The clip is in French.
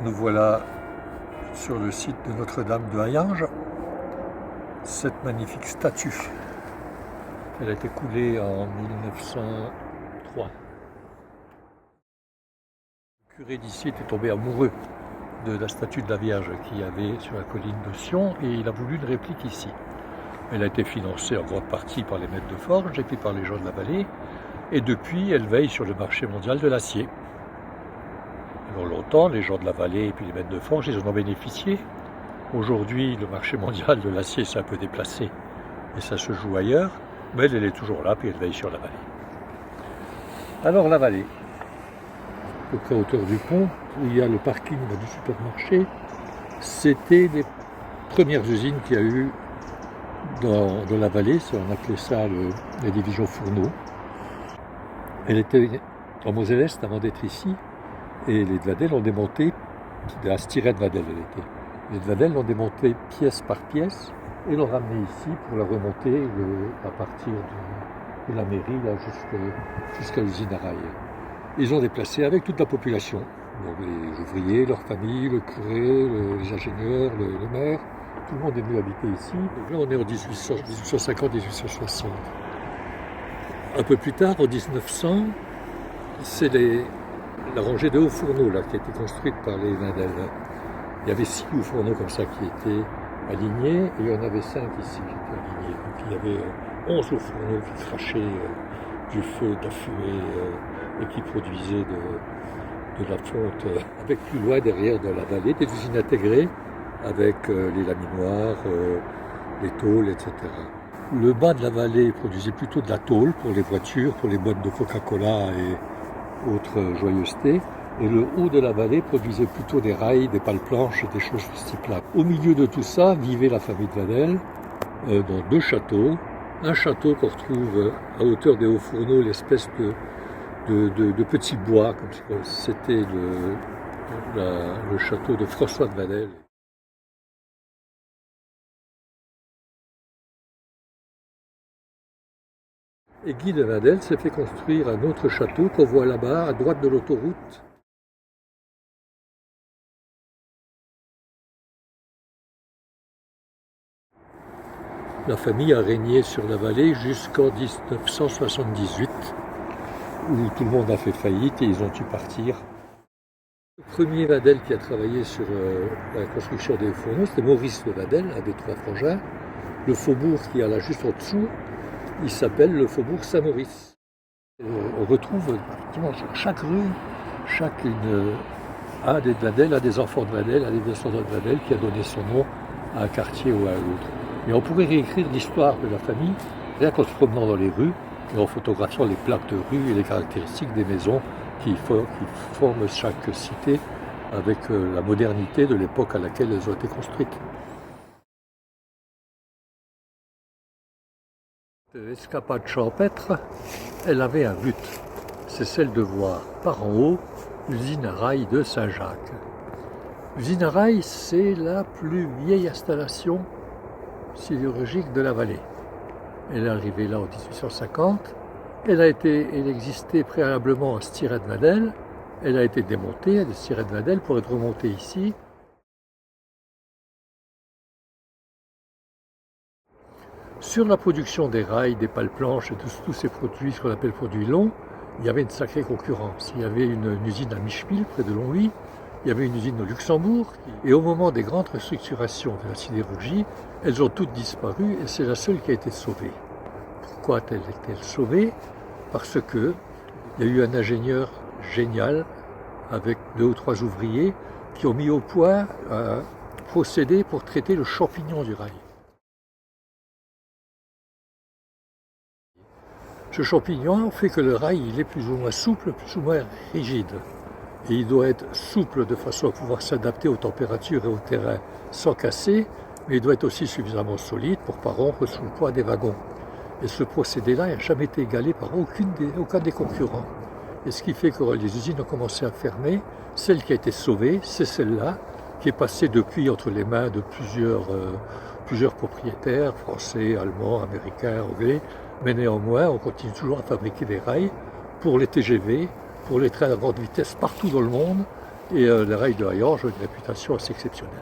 Nous voilà sur le site de Notre-Dame de Hayange. Cette magnifique statue, elle a été coulée en 1903. Le curé d'ici était tombé amoureux de la statue de la Vierge qu'il y avait sur la colline de Sion et il a voulu une réplique ici. Elle a été financée en grande partie par les maîtres de forge et puis par les gens de la vallée. Et depuis, elle veille sur le marché mondial de l'acier. Alors longtemps, les gens de la vallée et puis les maîtres de forge, ils en ont bénéficié. Aujourd'hui, le marché mondial de l'acier s'est un peu déplacé et ça se joue ailleurs. Mais elle est toujours là, puis elle veille sur la vallée. Alors la vallée, à peu près à hauteur du pont, où il y a le parking du supermarché, c'était les premières usines qu'il y a eu dans la vallée, on appelait ça la division Fourneau. Elle était en Moselle-Est avant d'être ici, et les Vadel l'ont démonté, de la styrène Vadel elle était. Les Vadel l'ont démonté pièce par pièce et l'ont ramené ici pour la remonter à partir de la mairie là, jusqu'à l'usine à rail. Ils ont déplacé avec toute la population, donc les ouvriers, leurs familles, le curé, les ingénieurs, le maire. Tout le monde est venu habiter ici. Donc là, on est en 1850-1860. Un peu plus tard, en 1900, c'est la rangée de hauts fourneaux là, qui a été construite par les Vadel. Il y avait 6 hauts fourneaux comme ça qui étaient alignés, et il y en avait 5 ici qui étaient alignés. Donc il y avait 11 hauts fourneaux qui crachaient du feu, de la fumée, et qui produisaient de la fonte avec plus loin derrière de la vallée, des usines intégrées, avec les laminoirs, les tôles, etc. Le bas de la vallée produisait plutôt de la tôle pour les voitures, pour les boîtes de Coca-Cola et autres joyeusetés. Et le haut de la vallée produisait plutôt des rails, des pales planches et des choses de ce type-là. Au milieu de tout ça vivait la famille de Vadel dans 2 châteaux. Un château qu'on retrouve à hauteur des hauts fourneaux, l'espèce de petits bois, comme c'était le château de François de Vadel. Et Guy de Vadel s'est fait construire un autre château qu'on voit là-bas, à droite de l'autoroute. La famille a régné sur la vallée jusqu'en 1978, où tout le monde a fait faillite et ils ont dû partir. Le premier Vadel qui a travaillé sur la construction des fourneaux, c'était Maurice de Vadel, un des 3 frangins. Le faubourg qui est là juste en dessous, il s'appelle le faubourg Saint-Maurice. On retrouve sur chaque rue, un des Vadel, un des enfants de Vadel, un des descendants de Vadel qui a donné son nom à un quartier ou à un autre. Et on pourrait réécrire l'histoire de la famille rien qu'en se promenant dans les rues et en photographiant les plaques de rue et les caractéristiques des maisons qui forment chaque cité avec la modernité de l'époque à laquelle elles ont été construites. L'escapade champêtre, elle avait un but, c'est celle de voir par en haut l'usine à rail de Saint-Jacques. L'usine à rail, c'est la plus vieille installation sidérurgique de la vallée. Elle est arrivée là en 1850. Elle existait préalablement en styrène Vadel. Elle a été démontée à des styrène Vadel pour être remontée ici. Sur la production des rails, des pales planches et de tous ces produits, ce qu'on appelle produits longs, il y avait une sacrée concurrence. Il y avait une usine à Micheville, près de Longwy. Il y avait une usine au Luxembourg, et au moment des grandes restructurations de la sidérurgie, elles ont toutes disparu et c'est la seule qui a été sauvée. Pourquoi a-t-elle sauvée? Parce qu'il y a eu un ingénieur génial avec 2 ou 3 ouvriers qui ont mis au point un procédé pour traiter le champignon du rail. Ce champignon fait que le rail il est plus ou moins souple, plus ou moins rigide. Et il doit être souple de façon à pouvoir s'adapter aux températures et au terrain sans casser, mais il doit être aussi suffisamment solide pour ne pas rompre sous le poids des wagons. Et ce procédé-là n'a jamais été égalé par aucun des concurrents. Et ce qui fait que les usines ont commencé à fermer. Celle qui a été sauvée, c'est celle-là, qui est passée depuis entre les mains de plusieurs propriétaires, français, allemands, américains, anglais. Mais néanmoins, on continue toujours à fabriquer des rails pour les TGV, pour les trains à grande vitesse partout dans le monde, Et les rails de Hayange ont une réputation assez exceptionnelle.